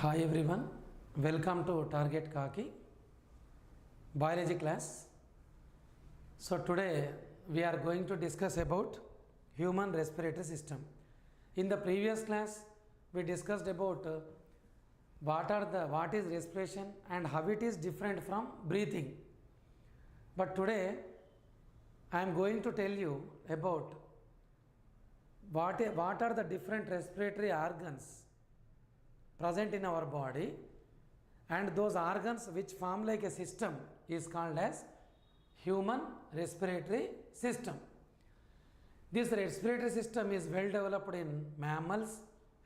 Hi everyone, welcome to Target Khakhi biology class. So today we are going to discuss about human respiratory system. In the previous class we discussed about what is respiration and how it is different from breathing. But today I am going to tell you about what are the different respiratory organs present in our body, and those organs which form like a system is called as human respiratory system. This respiratory system is well developed in mammals,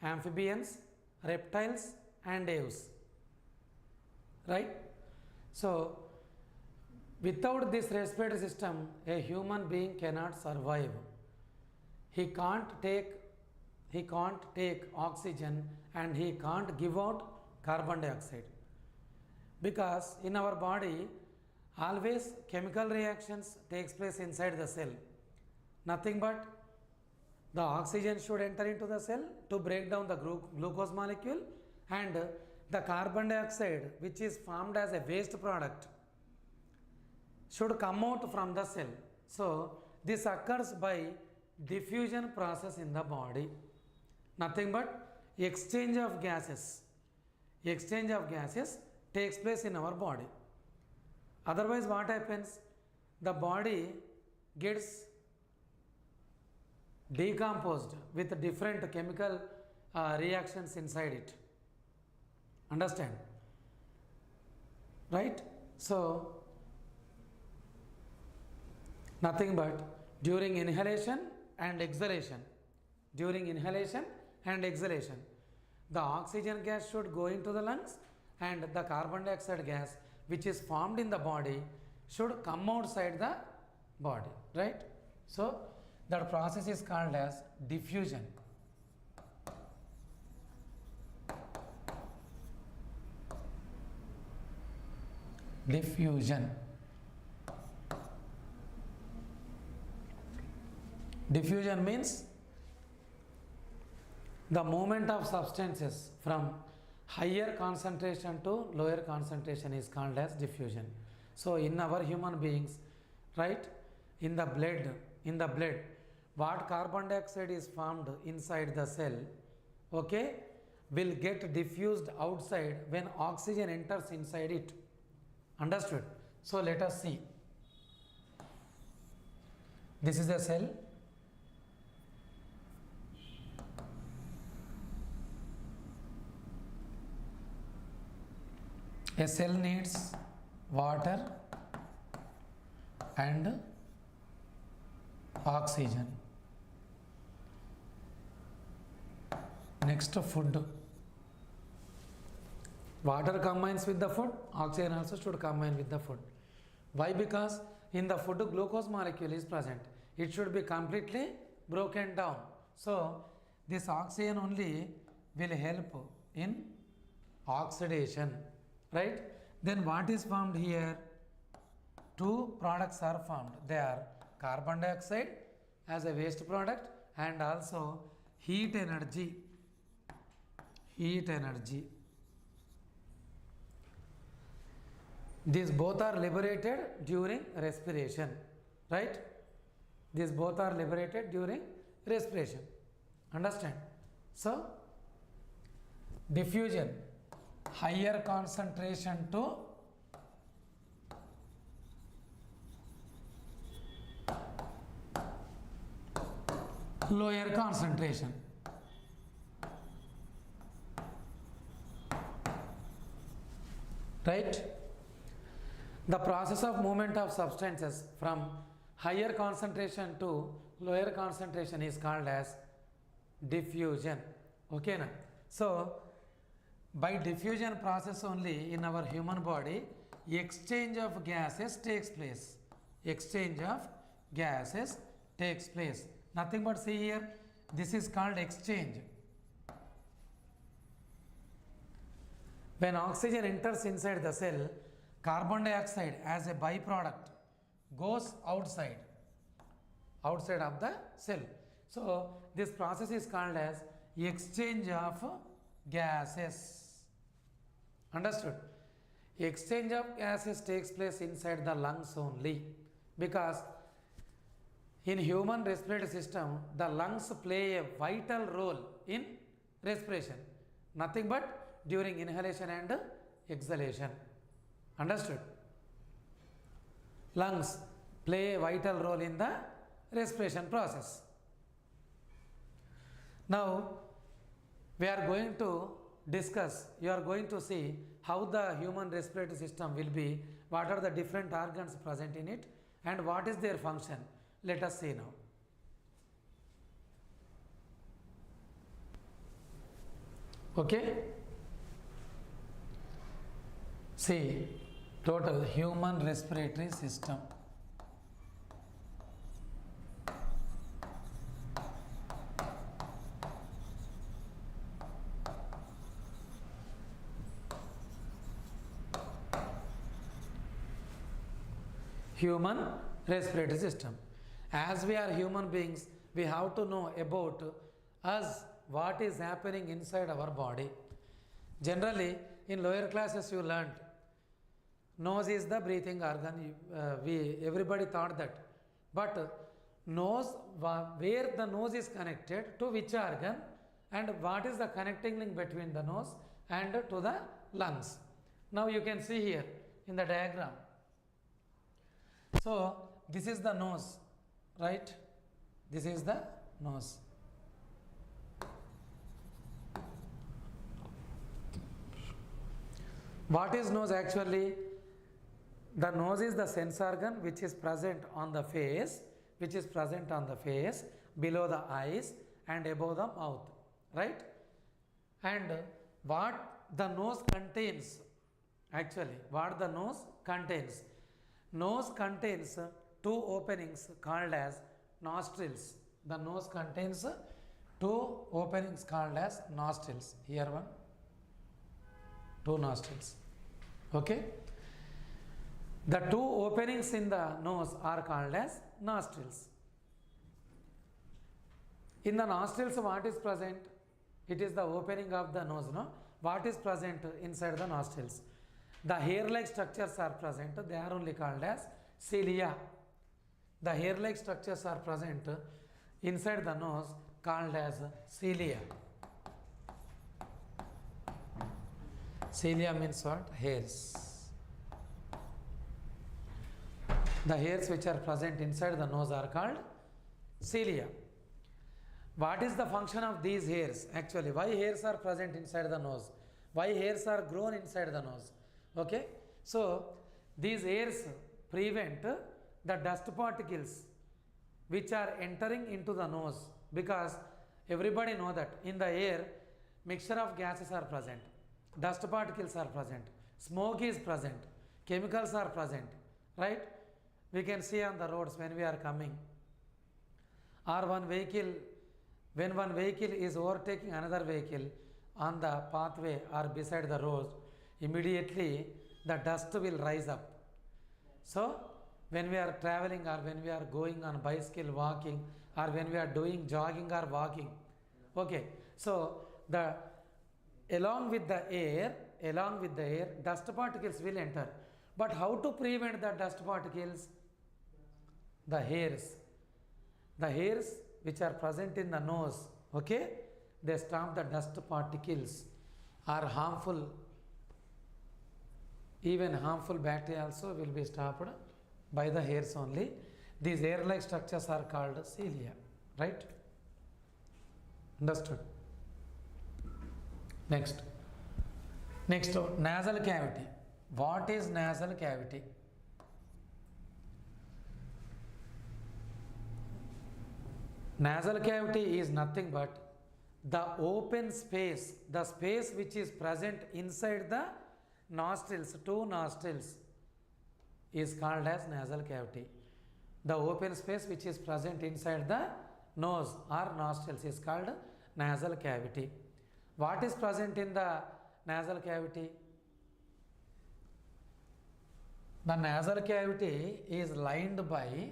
amphibians, reptiles and aves, right? So without this respiratory system a human being cannot survive. He can't take oxygen and he can't give out carbon dioxide, because in our body always chemical reactions takes place inside the cell. Nothing but the oxygen should enter into the cell to break down the glucose molecule, and the carbon dioxide, which is formed as a waste product, should come out from the cell. So this occurs by diffusion process in the body. Nothing but exchange of gases takes place in our body. Otherwise what happens? The body gets decomposed with different chemical reactions inside it. Understand? Right? So nothing but during inhalation and exhalation, the oxygen gas should go into the lungs, and the carbon dioxide gas which is formed in the body should come outside the body, right? So that process is called as diffusion. Diffusion means the movement of substances from higher concentration to lower concentration is called as diffusion. So in our human beings, right, in the blood, what carbon dioxide is formed inside the cell, okay, will get diffused outside when oxygen enters inside it. Understood? So let us see. This is a cell. A cell needs water and oxygen. Next, food. Water combines with the food, oxygen also should combine with the food. Why? Because in the food glucose molecule is present. It should be completely broken down. So this oxygen only will help in oxidation. Right? Then what is formed here? Two products are formed. They are carbon dioxide as a waste product and also heat energy. These both are liberated during respiration. Right? These both are liberated during respiration. Understand? So diffusion, higher concentration to lower concentration. Right? The process of movement of substances from higher concentration to lower concentration is called as diffusion. Okay na? So by diffusion process only in our human body, exchange of gases takes place. Nothing but see here, this is called exchange. When oxygen enters inside the cell, carbon dioxide as a byproduct goes outside of the cell. So this process is called as exchange of gases. Understood? Exchange of gases takes place inside the lungs only, because in human respiratory system, the lungs play a vital role in respiration, nothing but during inhalation and exhalation. Understood? Lungs play a vital role in the respiration process. Now, we are going to discuss, you are going to see how the human respiratory system will be, what are the different organs present in it, and what is their function. Let us see now. Okay? See, total human respiratory system. Human respiratory system. As we are human beings, we have to know about us, what is happening inside our body. Generally, in lower classes you learned nose is the breathing organ. Everybody thought that. But nose, where the nose is connected to which organ, and what is the connecting link between the nose and to the lungs. Now you can see here in the diagram. So this is the nose, right? This is the nose. What is nose actually? The nose is the sense organ which is present on the face, below the eyes and above the mouth, right? And what the nose contains, actually, what the nose contains? Nose contains two openings called as nostrils. The nose contains two openings called as nostrils. Here one, two nostrils. Okay? The two openings in the nose are called as nostrils. In the nostrils, what is present? It is the opening of the nose, no? What is present inside the nostrils? The hair-like structures are present. They are only called as cilia. The hair-like structures are present inside the nose, called as cilia. Cilia means what? Hairs. The hairs which are present inside the nose are called cilia. What is the function of these hairs? Actually, why hairs are present inside the nose? Why hairs are grown inside the nose? Okay, so these hairs prevent the dust particles which are entering into the nose, because everybody know that in the air mixture of gases are present, dust particles are present, smoke is present, chemicals are present, right? We can see on the roads when we are coming, or when one vehicle is overtaking another vehicle on the pathway or beside the road, immediately the dust will rise up. So when we are traveling, or when we are going on bicycle, walking, or when we are doing jogging or walking, okay, so along with the air, dust particles will enter. But how to prevent the dust particles? The hairs which are present in the nose, okay, they stop the dust particles, are harmful. Even harmful bacteria also will be stopped by the hairs only. These hair-like structures are called cilia, right? Understood? Next, nasal cavity. What is nasal cavity? Nasal cavity is nothing but the open space, the space which is present inside the nostrils, two nostrils, is called as nasal cavity. The open space which is present inside the nose or nostrils is called nasal cavity. What is present in the nasal cavity? The nasal cavity is lined by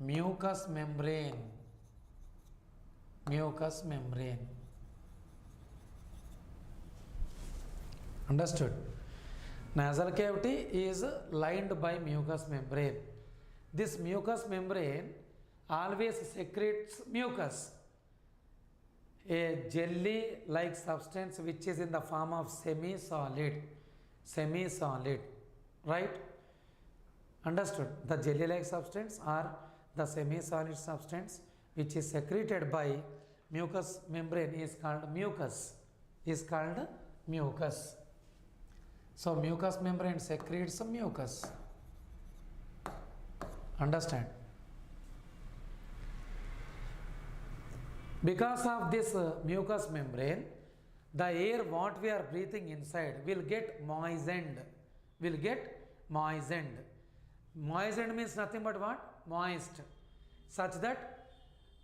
mucous membrane. Understood? Nasal cavity is lined by mucous membrane. This mucous membrane always secretes mucus, a jelly like substance which is in the form of semi-solid, right? Understood? The jelly like substance or the semi-solid substance which is secreted by mucous membrane is called mucus, So mucous membrane secretes mucus. Understand? Because of this mucous membrane, the air what we are breathing inside will get moistened. Moistened means nothing but what? Moist. Such that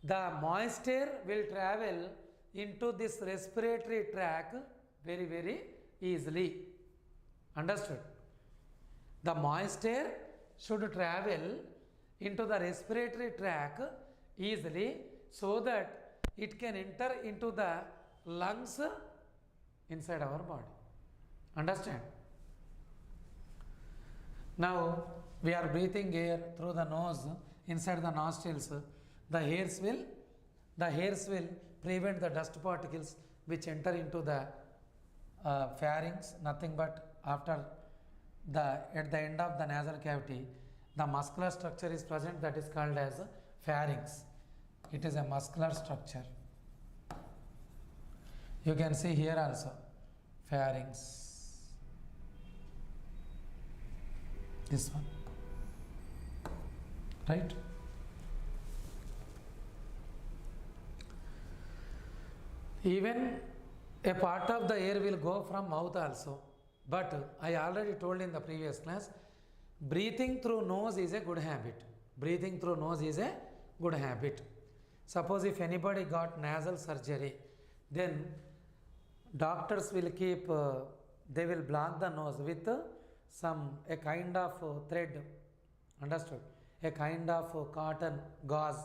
the moist air will travel into this respiratory tract very, very easily. Understood? The moist air should travel into the respiratory tract easily so that it can enter into the lungs inside our body. Understand? Now we are breathing air through the nose inside the nostrils. The hairs will prevent the dust particles which enter into the pharynx. Nothing but at the end of the nasal cavity, the muscular structure is present that is called as pharynx. It is a muscular structure. You can see here also pharynx. This one, right? Even a part of the air will go from mouth also. But I already told in the previous class, breathing through nose is a good habit. Suppose if anybody got nasal surgery, then doctors will keep, they will block the nose with a kind of thread. Understood? A kind of cotton gauze,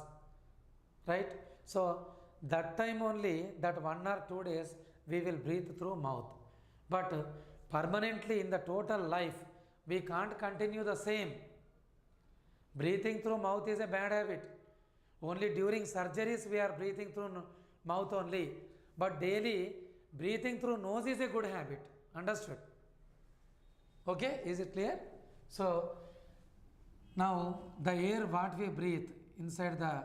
right? So that time only, that 1 or 2 days, we will breathe through mouth. But permanently in the total life, we can't continue the same. Breathing through mouth is a bad habit. Only during surgeries we are breathing through mouth only. But daily breathing through nose is a good habit. Understood? Okay, is it clear? So now the air what we breathe inside the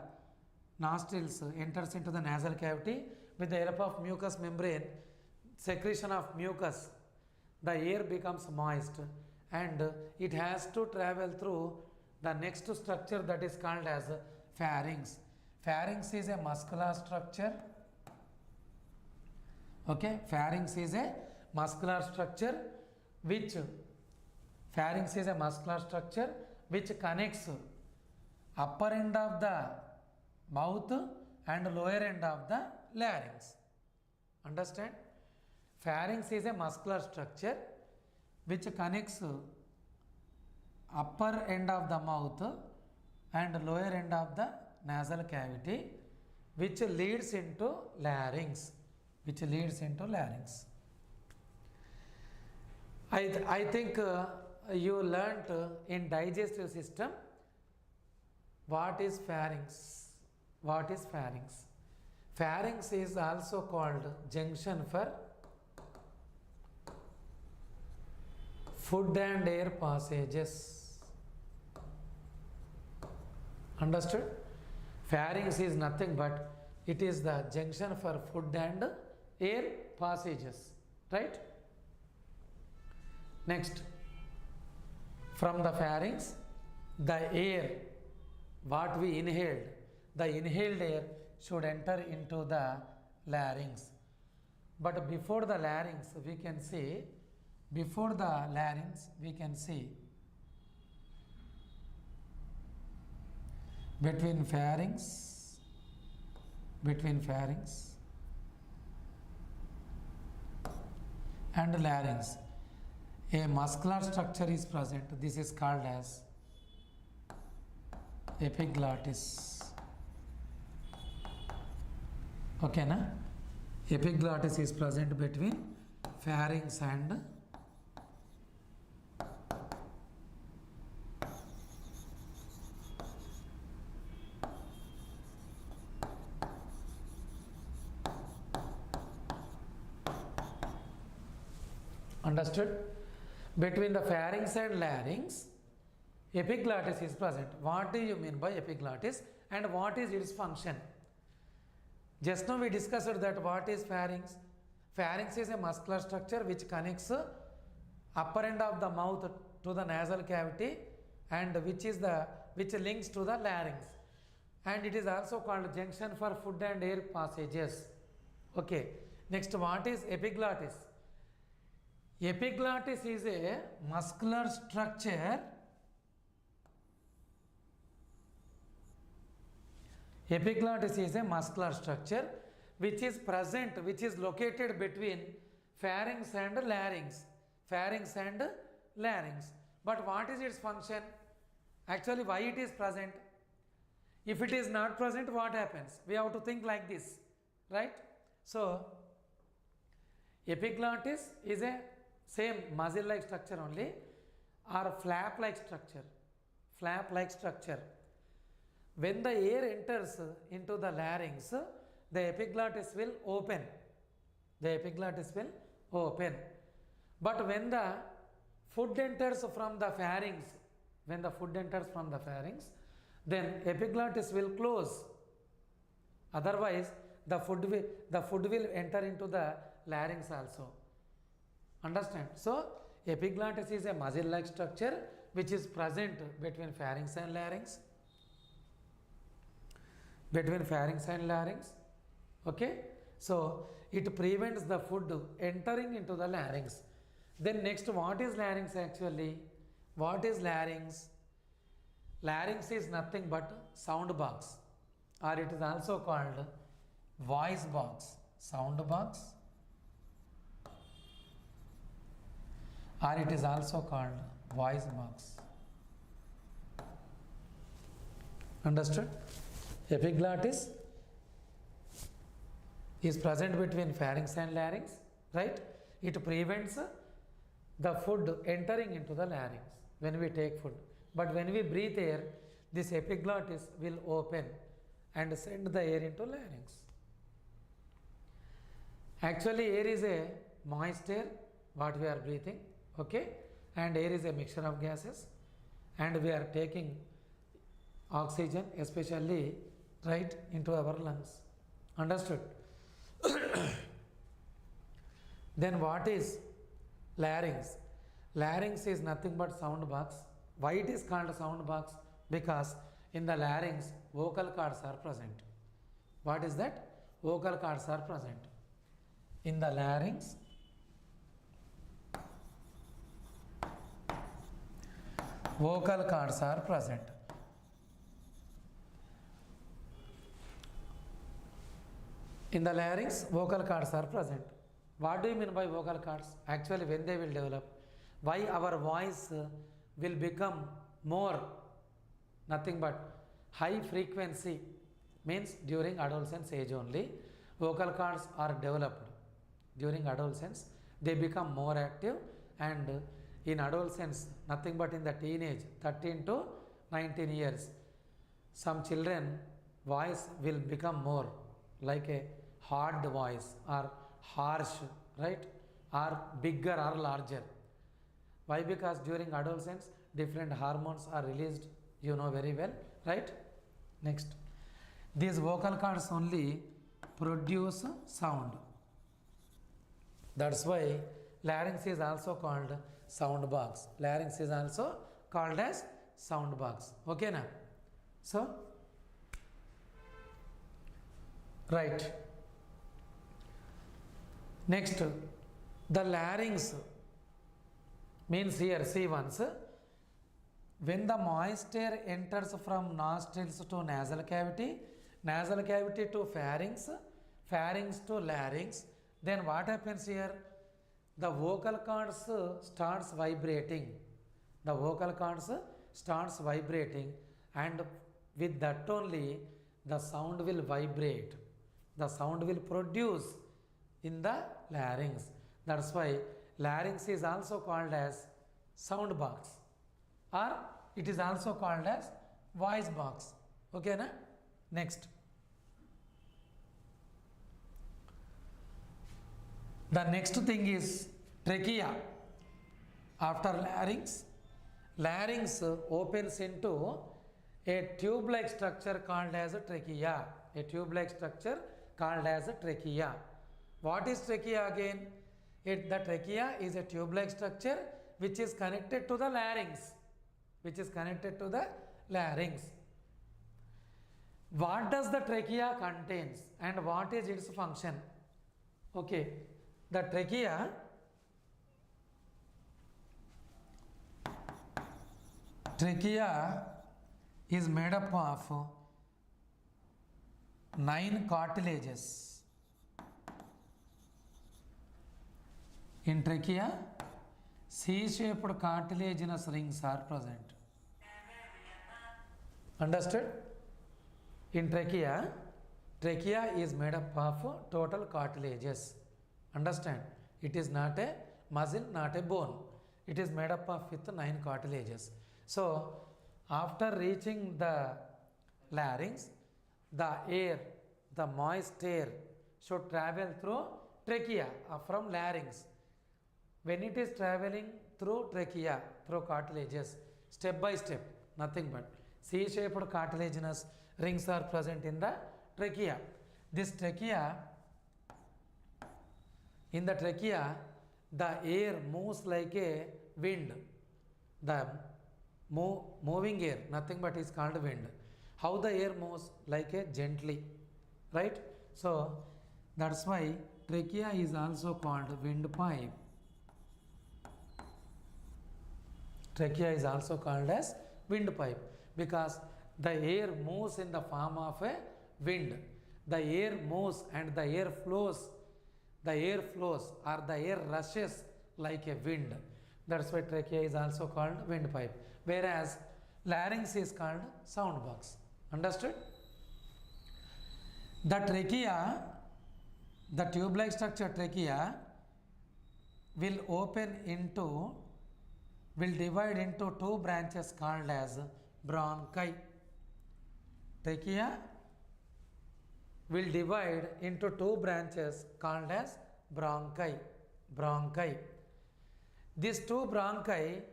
nostrils enters into the nasal cavity with the help of mucous membrane, secretion of mucus. The air becomes moist and it has to travel through the next structure that is called as pharynx. Pharynx is a muscular structure. Okay, pharynx is a muscular structure which connects upper end of the mouth and lower end of the larynx. Understand? Pharynx is a muscular structure which connects upper end of the mouth and lower end of the nasal cavity, which leads into larynx. I think you learnt in digestive system what is pharynx. Pharynx is also called junction for food and air passages. Understood? Pharynx is nothing but it is the junction for food and air passages, right? Next, from the pharynx, the air what we inhaled, the inhaled air should enter into the larynx. But before the larynx, we can see between pharynx and larynx, a muscular structure is present. This is called as epiglottis. Okay, na? Epiglottis is present between pharynx and Understood? Between the pharynx and larynx, epiglottis is present. What do you mean by epiglottis and what is its function? Just now we discussed that what is pharynx. Pharynx is a muscular structure which connects upper end of the mouth to the nasal cavity and which links to the larynx, and it is also called junction for food and air passages. Okay, next, what is epiglottis? Epiglottis is a muscular structure. Epiglottis is a muscular structure which is present, which is located between pharynx and larynx. Pharynx and larynx. But what is its function? Actually, why it is present? If it is not present, what happens? We have to think like this, right? So, epiglottis is a same muzzle-like structure only, or flap-like structure. Flap-like structure. When the air enters into the larynx, the epiglottis will open. The epiglottis will open. But when the food enters from the pharynx, then epiglottis will close. Otherwise, the food will enter into the larynx also. Understand? So, epiglottis is a muzzle-like structure which is present between pharynx and larynx. Okay? So, it prevents the food entering into the larynx. Then next, what is larynx actually? What is larynx? Larynx is nothing but sound box, or it is also called voice box. Sound box, or it is also called voice box. Understood? Epiglottis is present between pharynx and larynx, right? It prevents the food entering into the larynx when we take food. But when we breathe air, this epiglottis will open and send the air into larynx. Actually, air is a moist air, what we are breathing, okay? And air is a mixture of gases, and we are taking oxygen, especially right into our lungs. Understood? Then what is larynx? Larynx is nothing but sound box. Why it is called sound box? Because in the larynx, vocal cords are present. What is that? Vocal cords are present. In the larynx, vocal cords are present. In the larynx, vocal cords are present. What do you mean by vocal cords? Actually, when they will develop, why our voice will become more, nothing but high frequency, means during adolescence age only, vocal cords are developed. During adolescence, they become more active, and in adolescence, nothing but in the teenage, 13 to 19 years, some children voice will become more like a hard voice or harsh, right? Or bigger or larger. Why? Because during adolescence, different hormones are released, you know very well, right? Next, these vocal cords only produce sound. That's why larynx is also called sound box. Larynx is also called as sound box. Okay now? So, right. Next, the larynx means here, see once, when the moist air enters from nostrils to nasal cavity to pharynx, pharynx to larynx, then what happens here? The vocal cords starts vibrating. The vocal cords starts vibrating, and with that only the sound will vibrate. The sound will produce in the larynx. That's why larynx is also called as sound box, or it is also called as voice box. Okay na? Next, the next thing is trachea. After larynx opens into a tube-like structure called as a trachea. A tube-like structure called as a trachea. What is trachea again? The trachea is a tube-like structure which is connected to the larynx. What does the trachea contains and what is its function? Okay, the trachea is made up of 9 cartilages. In trachea, C-shaped cartilaginous rings are present. Understood? In trachea is made up of total cartilages. Understand? It is not a muscle, not a bone. It is made up of with 9 cartilages. So, after reaching the larynx, the air, the moist air should travel through trachea from larynx. When it is traveling through trachea, through cartilages, step by step, nothing but C-shaped cartilaginous rings are present in the trachea. In the trachea, the air moves like a wind. The moving air, nothing but is called wind. How the air moves? Like a gently, right? So, that's why trachea is also called windpipe. Trachea is also called as windpipe because the air moves in the form of a wind. The air moves and the air flows. The air flows or the air rushes like a wind. That's why trachea is also called windpipe. Whereas larynx is called sound box. Understood? The trachea, the tube-like structure trachea will divide into 2 branches called as bronchi. Trachea will divide into 2 branches called as bronchi. These 2 bronchi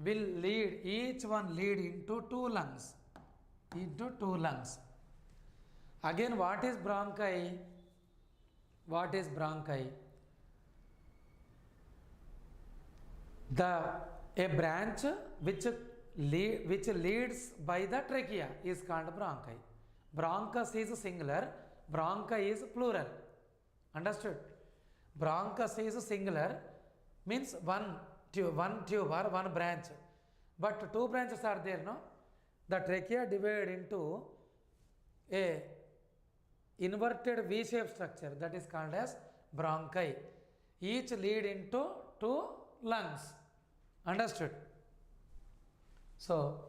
will each one lead into 2 lungs. Again, what is bronchi? A branch which leads by the trachea is called bronchi. Bronchus is singular, bronchi is plural. Understood? Bronchus is singular, means one tube or one branch. But 2 branches are there, no? The trachea divided into a inverted V-shaped structure that is called as bronchi. Each lead into 2 lungs. Understood? So,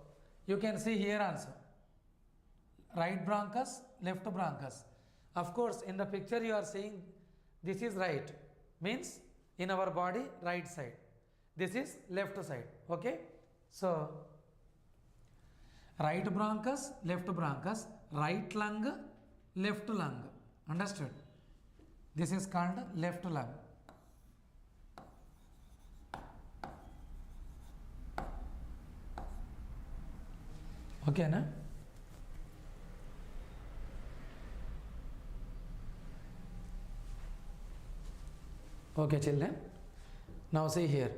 you can see here also. Right bronchus, left bronchus. Of course, in the picture you are seeing this is right. Means in our body, right side. This is left side. Okay? So, right bronchus, right lung, left lung. Understood? This is called left lung. Okay, na? Okay, children. Now see here.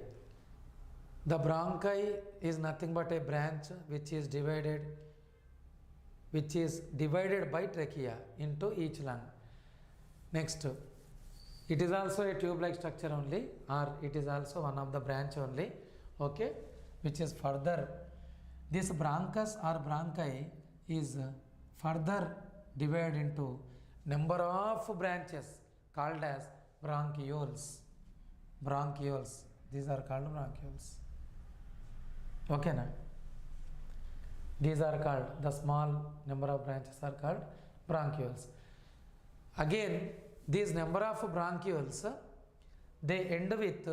The bronchi is nothing but a branch which is divided by trachea into each lung. Next, it is also a tube-like structure only, or it is also one of the branch only, okay, which is further. This bronchus or bronchi is further divided into number of branches called as bronchioles. These are called bronchioles. Okay, na? These are called, the small number of branches are called bronchioles. Again, these number of bronchioles, they end with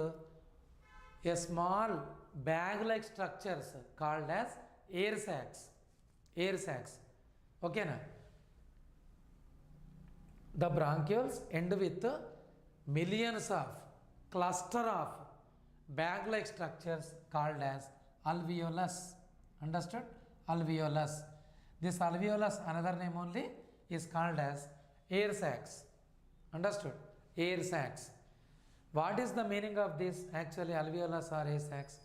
a small bag-like structures called as air sacs. Okay, na? The bronchioles end with millions of cluster of bag-like structures called as alveolus. Understood? Alveolus. This alveolus, another name only, is called as air sacs. Understood? Air sacs. What is the meaning of this actually alveolus or air sacs?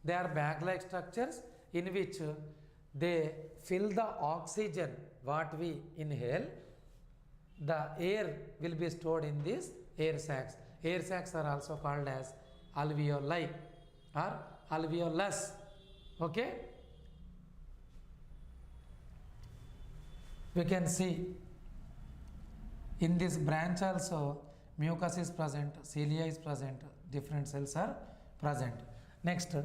They are bag-like structures in which they fill the oxygen what we inhale. The air will be stored in these air sacs. Air sacs are also called as alveoli or alveolus. Okay? We can see in this branch also mucus is present, cilia is present, different cells are present. Next,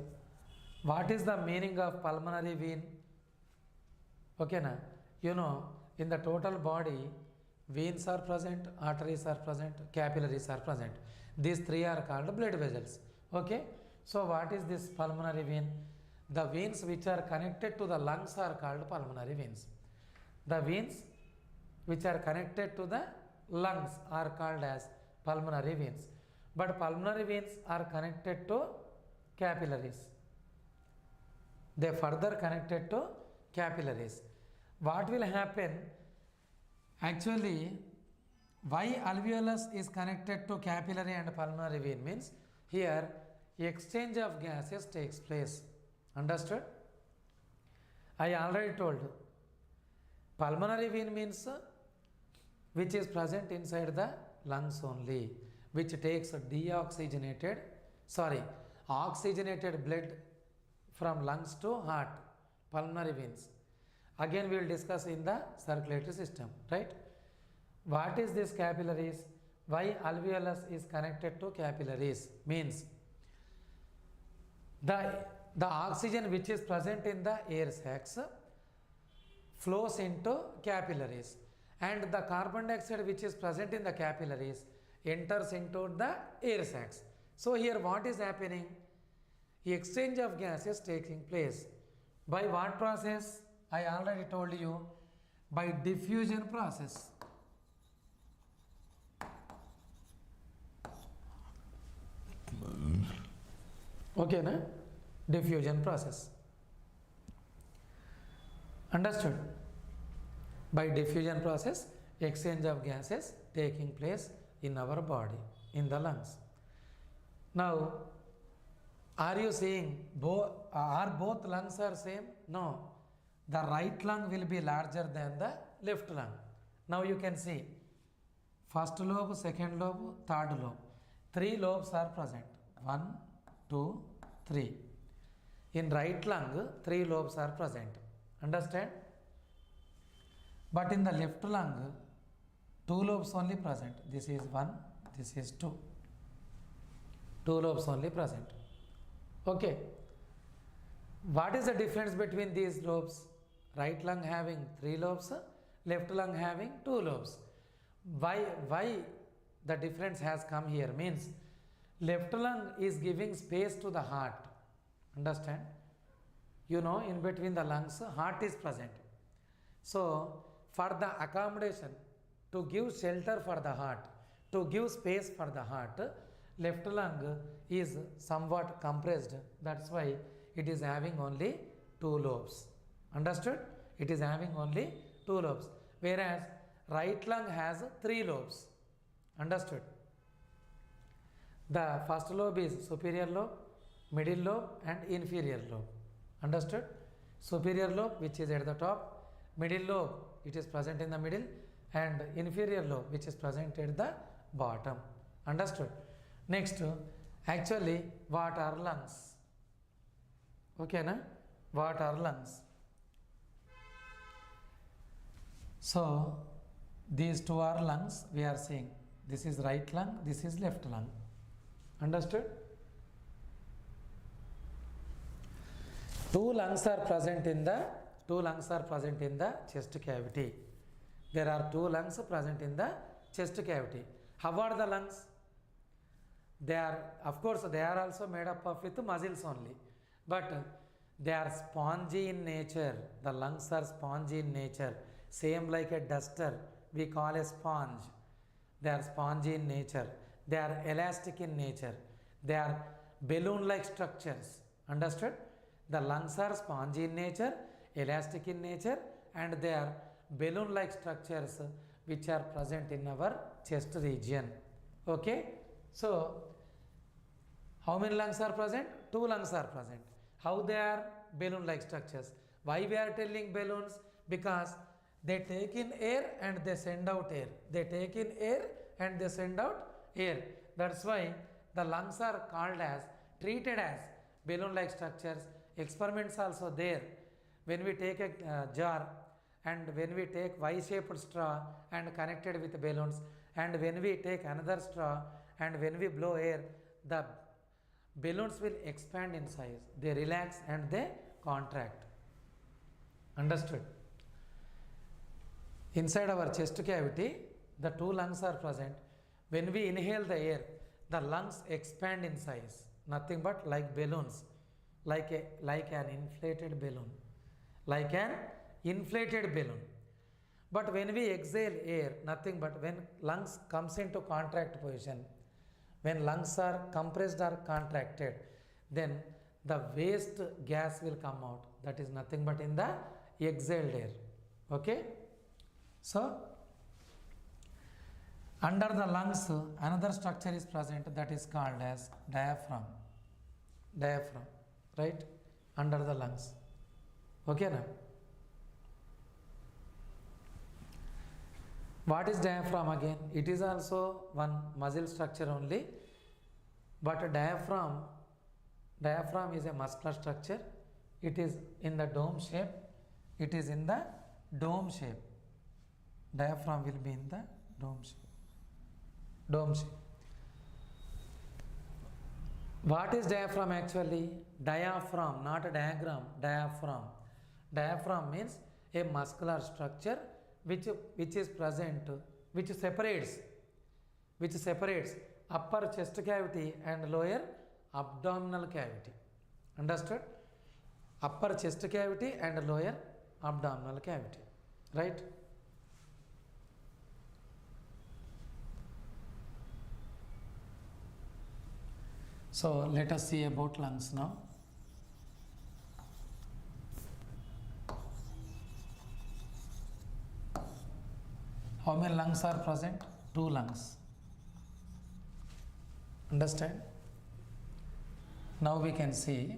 what is the meaning of pulmonary vein? Okay, na? You know, in the total body, veins are present, arteries are present, capillaries are present. These three are called blood vessels. Okay, so what is this pulmonary vein? The veins which are connected to the lungs are called pulmonary veins. The veins which are connected to the lungs are called as pulmonary veins. But pulmonary veins are connected to capillaries. They further connected to capillaries. What will happen? Actually, why alveolus is connected to capillary and pulmonary vein means here exchange of gases takes place. Understood? I already told. Pulmonary vein means which is present inside the lungs only, which takes oxygenated blood from lungs to heart, pulmonary veins. Again we will discuss in the circulatory system, right? What is this capillaries? Why alveolus is connected to capillaries means the oxygen which is present in the air sacs flows into capillaries, and the carbon dioxide which is present in the capillaries enters into the air sacs. So here what is happening? Exchange of gas is taking place. By what process? I already told you, by diffusion process. Okay, na? Diffusion process. Understood? By diffusion process, exchange of gases taking place in our body, in the lungs. Now, are you seeing are both lungs are same? No. The right lung will be larger than the left lung. Now you can see first lobe, second lobe, third lobe. 3 lobes are present. 1, 2, 3. In right lung, 3 lobes are present. Understand? But in the left lung, 2 lobes only present. This is 1, this is 2. 2 lobes only present. Okay. What is the difference between these lobes? Right lung having 3 lobes, left lung having 2 lobes. Why the difference has come here means left lung is giving space to the heart. Understand? You know, in between the lungs, heart is present. So, for the accommodation, to give shelter for the heart, to give space for the heart, left lung is somewhat compressed. That's why it is having only 2 lobes. Understood? It is having only 2 lobes. Whereas right lung has 3 lobes. Understood? The first lobe is superior lobe, middle lobe and inferior lobe. Understood? Superior lobe which is at the top, middle lobe it is present in the middle, and inferior lobe which is present at the bottom. Understood? Next, actually what are lungs? Okay, na? What are lungs? So these 2 are lungs we are seeing. This is right lung, this is left lung. Understood? 2 lungs are present in the chest cavity. There are 2 lungs present in the chest cavity. How are the lungs? They are, of course, they are also made up of with muscles only, but they are spongy in nature. The lungs are spongy in nature, same like a duster we call a sponge. They are spongy in nature. They are elastic in nature. They are balloon-like structures. Understood? The lungs are spongy in nature, elastic in nature, and they are balloon-like structures which are present in our chest region. Okay? So, how many lungs are present? 2 lungs are present. How they are balloon-like structures? Why we are telling balloons? Because they take in air and they send out air. They take in air and they send out air. That's why the lungs are called as, treated as balloon-like structures. Experiments also there. When we take a jar and when we take Y-shaped straw and connected with balloons, and when we take another straw and when we blow air, the balloons will expand in size. They relax and they contract. Understood? Inside our chest cavity, the 2 lungs are present. When we inhale the air, the lungs expand in size. Nothing but like balloons, like an inflated balloon. Like an inflated balloon. But when we exhale air, nothing but when lungs comes into contract position, when lungs are compressed or contracted, then the waste gas will come out. That is nothing but in the exhaled air. Okay? So, under the lungs, another structure is present that is called as diaphragm. Diaphragm, right? Under the lungs. Okay, now? What is diaphragm again? It is also one muscle structure only, but a diaphragm is a muscular structure. It is in the dome shape. It is in the dome shape. Diaphragm will be in the dome shape. Dome shape. What is diaphragm actually? Diaphragm, not a diagram. Diaphragm. Diaphragm means a muscular structure which is present, which separates upper chest cavity and lower abdominal cavity. Understood? Upper chest cavity and lower abdominal cavity. Right? So let us see about lungs now. How many lungs are present? 2 lungs. Understand? Now we can see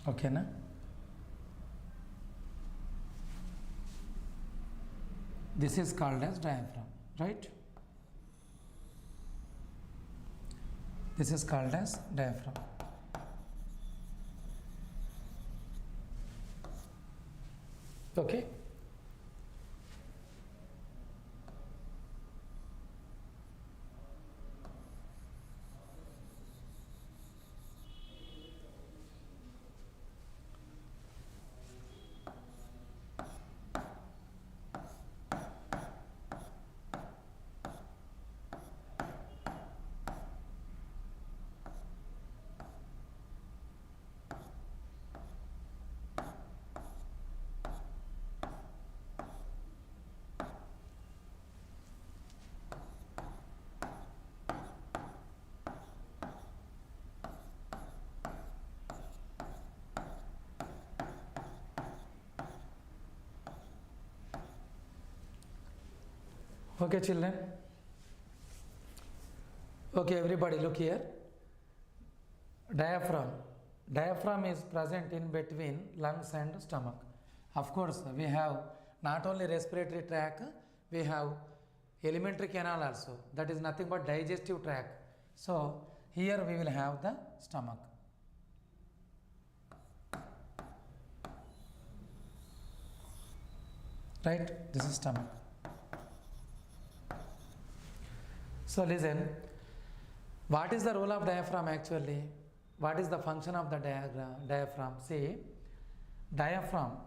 okay, na? This is called as diaphragm, right? This is called as diaphragm. Okay? Okay, children. Okay, everybody look here. Diaphragm. Diaphragm is present in between lungs and stomach. Of course, we have not only respiratory tract, we have alimentary canal also. That is nothing but digestive tract. So, here we will have the stomach. Right? This is stomach. So listen, what is the role of diaphragm actually? What is the function of the diaphragm? See, diaphragm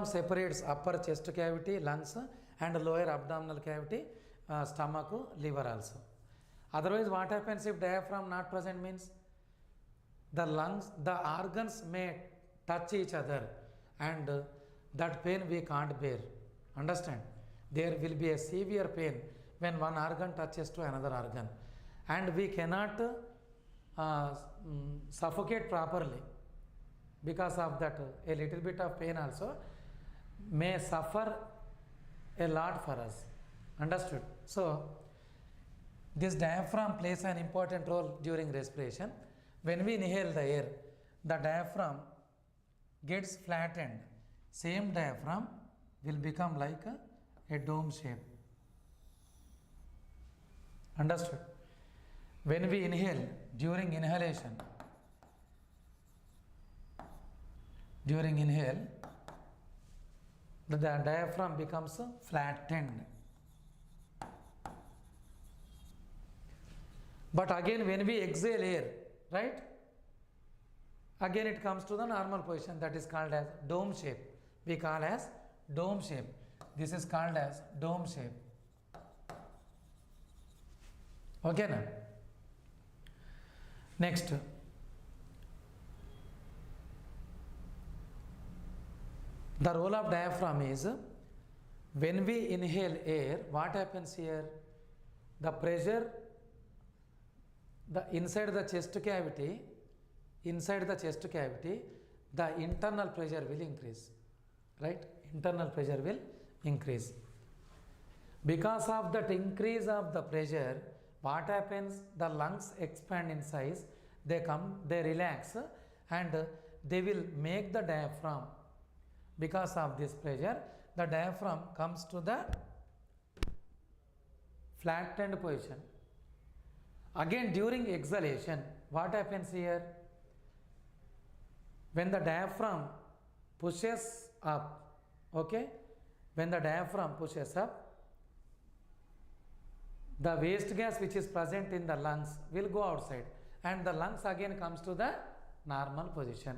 separates upper chest cavity, lungs, and lower abdominal cavity, stomach, liver also. Otherwise, what happens if diaphragm not present means the lungs, the organs may touch each other, and that pain we can't bear. Understand? There will be a severe pain when one organ touches to another organ, and we cannot suffocate properly. Because of that, a little bit of pain also may suffer a lot for us. Understood? So, this diaphragm plays an important role during respiration. When we inhale the air, the diaphragm gets flattened. Same diaphragm will become like a dome shape. Understood? When we inhale, during inhalation, the diaphragm becomes flattened. But again, when we exhale air, right? Again it comes to the normal position, that is called as dome shape. We call as dome shape. This is called as dome shape. Okay now? Next. The role of diaphragm is, when we inhale air, what happens here? The pressure inside the chest cavity, the internal pressure will increase, right? Internal pressure will increase. Because of that increase of the pressure, what happens? The lungs expand in size, they relax, and they will make the diaphragm. Because of this pressure, the diaphragm comes to the flattened position. Again, during exhalation, what happens here? When the diaphragm pushes up, okay? When the diaphragm pushes up, the waste gas which is present in the lungs will go outside, and the lungs again comes to the normal position.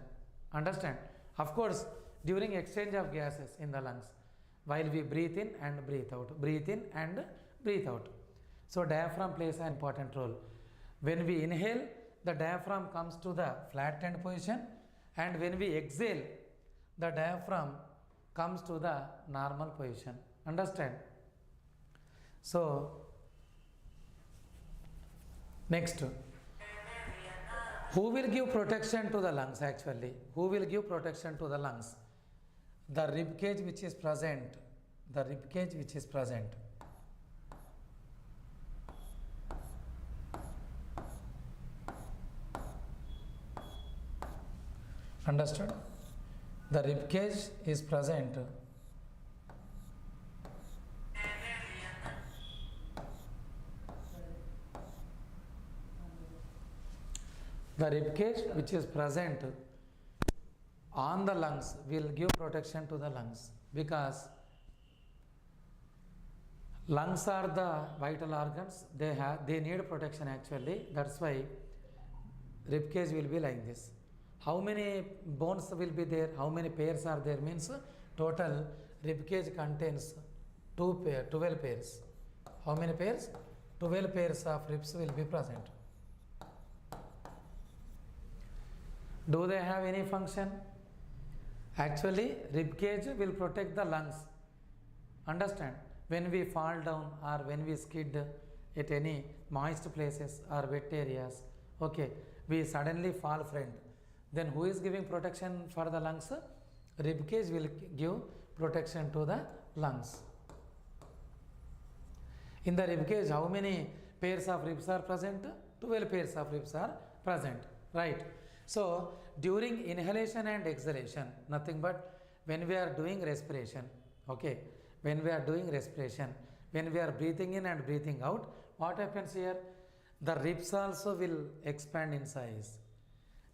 Understand? Of course, during exchange of gases in the lungs, while we breathe in and breathe out, breathe in and breathe out. So diaphragm plays an important role. When we inhale, the diaphragm comes to the flattened position, and when we exhale, the diaphragm comes to the normal position. Understand? So next, who will give protection to the lungs actually? Who will give protection to the lungs? The rib cage which is present. Understood? The rib cage is present. The rib cage which is present on the lungs will give protection to the lungs, because lungs are the vital organs. They need protection actually. That's why rib cage will be like this. How many bones will be there? How many pairs are there? Means total rib cage contains 12 pairs. How many pairs? 12 pairs of ribs will be present. Do they have any function? Actually, rib cage will protect the lungs. Understand? When we fall down or when we skid at any moist places or wet areas, okay, we suddenly fall, friend. Then who is giving protection for the lungs? Rib cage will give protection to the lungs. In the rib cage, how many pairs of ribs are present? 12 pairs of ribs are present, right? So during inhalation and exhalation, nothing but when we are doing respiration, okay, when we are breathing in and breathing out, what happens here? The ribs also will expand in size.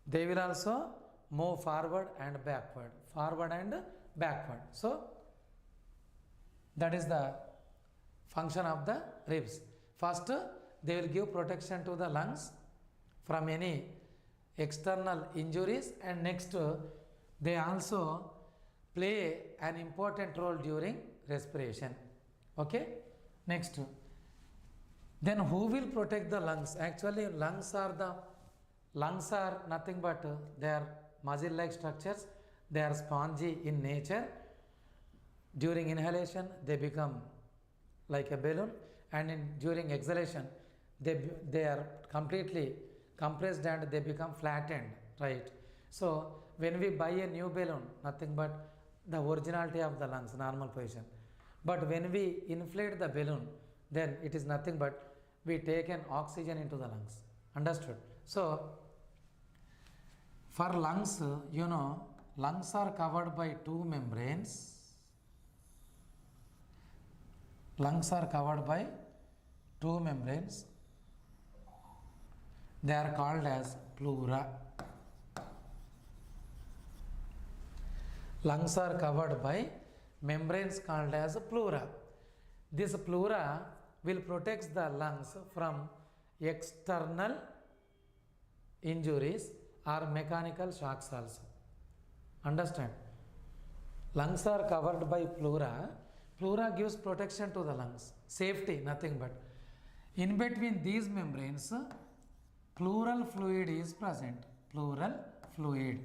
They will also move forward and backward. So that is the function of the ribs. First, they will give protection to the lungs from any external injuries, and next they also play an important role during respiration. Okay, next, then who will protect the lungs? Actually, lungs are nothing but they are muzzle like structures. They are spongy in nature. During inhalation they become like a balloon, and during exhalation they are completely compressed and they become flattened, right? So when we buy a new balloon, nothing but the originality of the lungs, normal position. But when we inflate the balloon, then it is nothing but we take an oxygen into the lungs. Understood? So for lungs, lungs are covered by two membranes. Lungs are covered by two membranes. They are called as pleura. Lungs are covered by membranes called as pleura. This pleura will protect the lungs from external injuries or mechanical shocks also. Understand? Lungs are covered by pleura. Pleura gives protection to the lungs, safety, nothing but. In between these membranes, pleural fluid is present. Pleural fluid.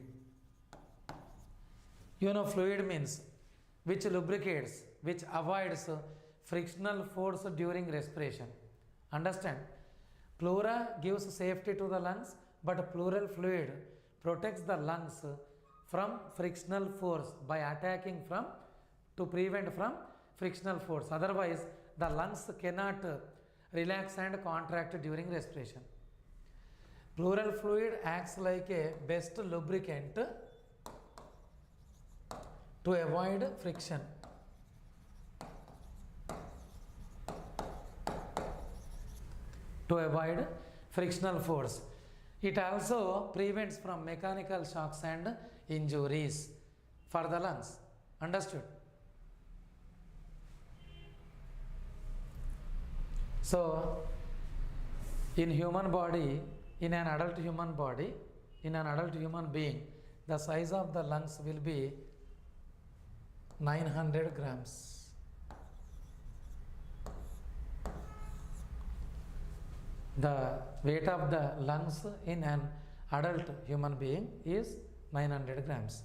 Fluid means which lubricates, which avoids frictional force during respiration. Understand? Pleura gives safety to the lungs, but pleural fluid protects the lungs from frictional force by attacking to prevent from frictional force. Otherwise, the lungs cannot relax and contract during respiration. Pleural fluid acts like a best lubricant to avoid friction. To avoid frictional force. It also prevents from mechanical shocks and injuries for the lungs. Understood? So, in human body, in an adult human being, the size of the lungs will be 900 grams. The weight of the lungs in an adult human being is 900 grams.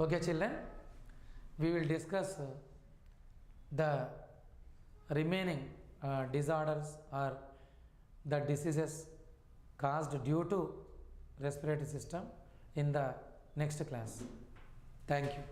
Okay, children, we will discuss the remaining disorders or the diseases caused due to respiratory system in the next class. Thank you.